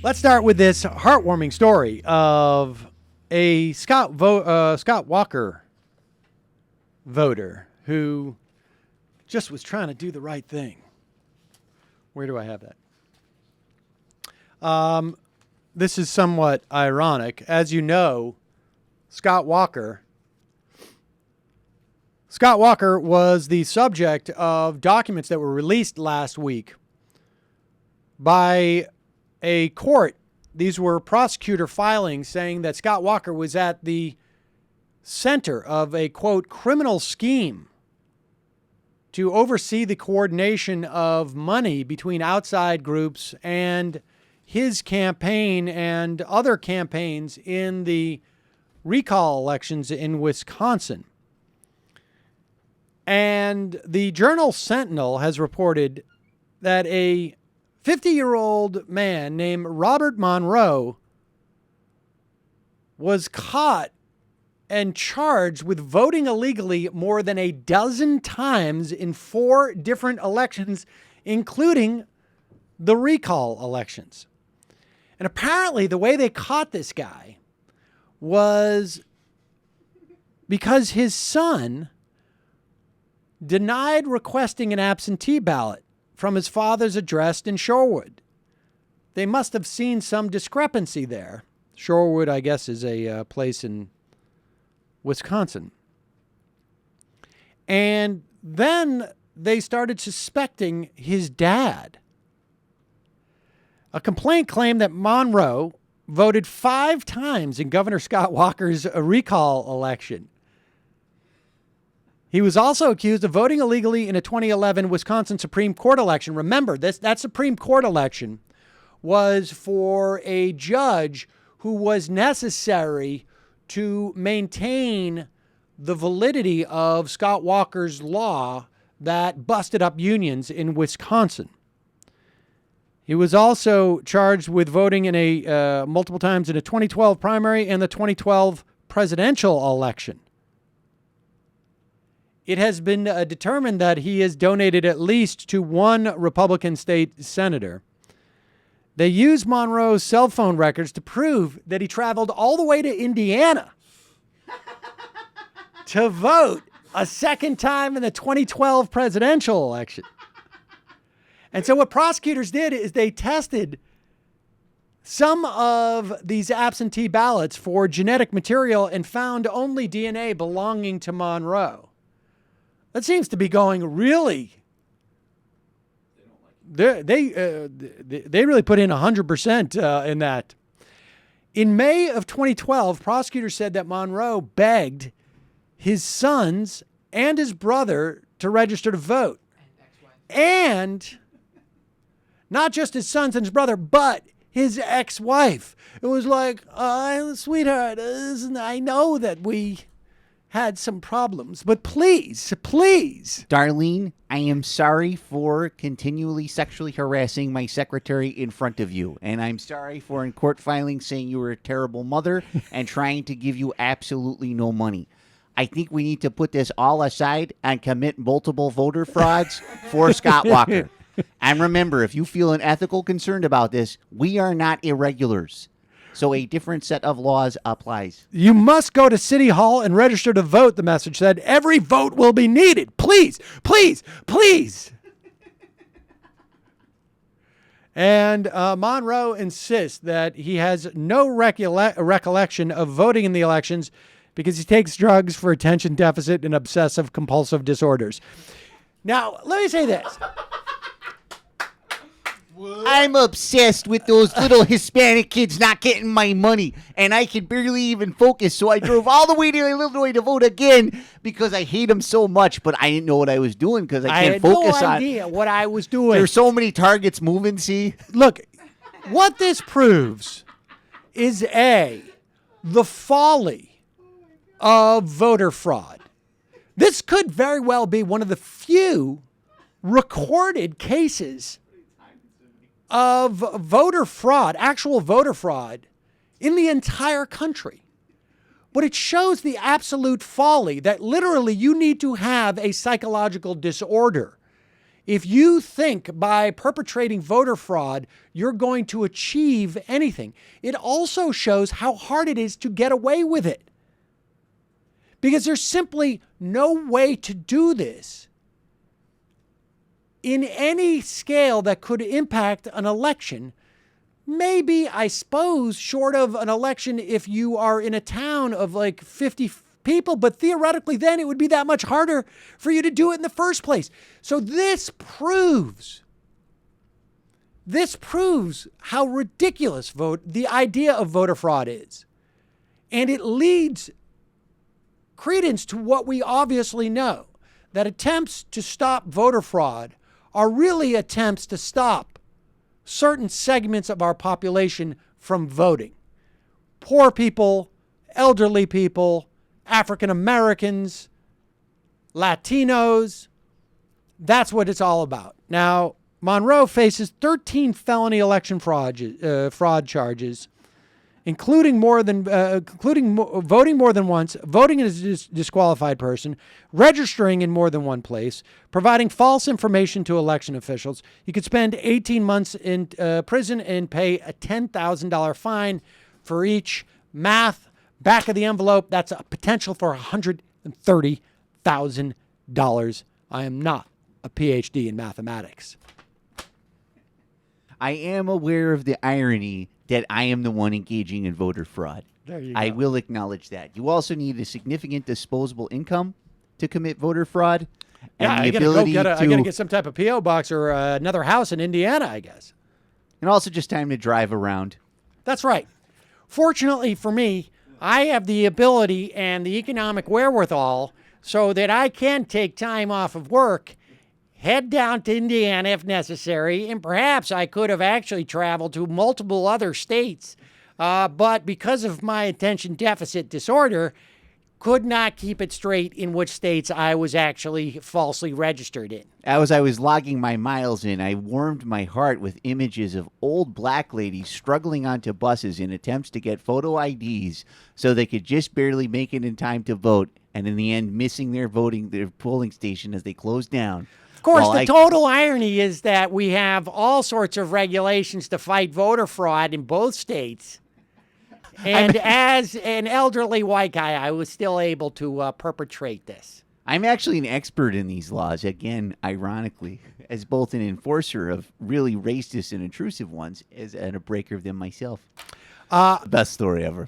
Let's start with this heartwarming story of a Scott Walker voter who just was trying to do the right thing. Where do I have that? This is somewhat ironic. As you know, Scott Walker was the subject of documents that were released last week by a court. These were prosecutor filings saying that Scott Walker was at the center of a, quote, criminal scheme to oversee the coordination of money between outside groups and his campaign and other campaigns in the recall elections in Wisconsin. And the Journal Sentinel has reported that a 50-year-old man named Robert Monroe was caught and charged with voting illegally more than a dozen times in 4 different elections, including the recall elections. And apparently the way they caught this guy was because his son denied requesting an absentee ballot from his father's address in Shorewood. They must have seen some discrepancy there. Shorewood, I guess, is a place in Wisconsin. And then they started suspecting his dad. A complaint claimed that Monroe voted 5 times in Governor Scott Walker's recall election. He was also accused of voting illegally in a 2011 Wisconsin Supreme Court election. Remember, that Supreme Court election was for a judge who was necessary to maintain the validity of Scott Walker's law that busted up unions in Wisconsin. He was also charged with voting in a multiple times in a 2012 primary and the 2012 presidential election. It has been determined that he has donated at least to 1 Republican state senator. They used Monroe's cell phone records to prove that he traveled all the way to Indiana to vote a second time in the 2012 presidential election. And so what prosecutors did is they tested some of these absentee ballots for genetic material and found only DNA belonging to Monroe. That seems to be going really. They really put in 100% in that. In May of 2012, prosecutors said that Monroe begged his sons and his brother to register to vote. And not just his sons and his brother, but his ex-wife. It was like, sweetheart, I know that we had some problems, but please. Darlene, I am sorry for continually sexually harassing my secretary in front of you. And I'm sorry for in court filing saying you were a terrible mother and trying to give you absolutely no money. I think we need to put this all aside and commit multiple voter frauds for Scott Walker. And remember, if you feel an ethical concern about this, we are not irregulars. So a different set of laws applies. You must go to City Hall and register to vote, the message said. Every vote will be needed. Please. And Monroe insists that he has no recollection of voting in the elections because he takes drugs for attention deficit and obsessive compulsive disorders. Now, let me say this. I'm obsessed with those little Hispanic kids not getting my money, and I can barely even focus, so I drove all the way to Illinois to vote again because I hate them so much, but I didn't know what I was doing because I can't focus on. I had no idea what I was doing. There's so many targets moving, see? Look, what this proves is, the folly of voter fraud. This could very well be one of the few recorded cases of voter fraud, actual voter fraud, in the entire country. But it shows the absolute folly that literally you need to have a psychological disorder If you think by perpetrating voter fraud, you're going to achieve anything, it also shows how hard it is to get away with it. Because there's simply no way to do this in any scale that could impact an election. Maybe, I suppose, short of an election if you are in a town of like 50 people, but theoretically then it would be that much harder for you to do it in the first place. So this proves how ridiculous the idea of voter fraud is. And it leads credence to what we obviously know, that attempts to stop voter fraud are really attempts to stop certain segments of our population from voting. Poor people, elderly people, African Americans, Latinos. That's what it's all about. Now, Monroe faces 13 felony election fraud charges, including voting more than once, voting as a disqualified person, registering in more than one place, providing false information to election officials. You could spend 18 months in prison and pay a $10,000 fine for each. Math, back of the envelope, that's a potential for $130,000. I am not a PhD in mathematics. I am aware of the irony that I am the one engaging in voter fraud. There you go. I will acknowledge that. You also need a significant disposable income to commit voter fraud. And Yeah, the I ability gotta get some type of P.O. box or another house in Indiana, I guess. And also just time to drive around. That's right. Fortunately for me, I have the ability and the economic wherewithal so that I can take time off of work, head down to Indiana if necessary, and perhaps I could have actually traveled to multiple other states, but because of my attention deficit disorder, could not keep it straight in which states I was actually falsely registered in. As I was logging my miles in, I warmed my heart with images of old black ladies struggling onto buses in attempts to get photo IDs so they could just barely make it in time to vote, and in the end missing their polling station as they closed down. Of course, the total irony is that we have all sorts of regulations to fight voter fraud in both states. And as an elderly white guy, I was still able to perpetrate this. I'm actually an expert in these laws, again, ironically, as both an enforcer of really racist and intrusive ones and a breaker of them myself. Best story ever.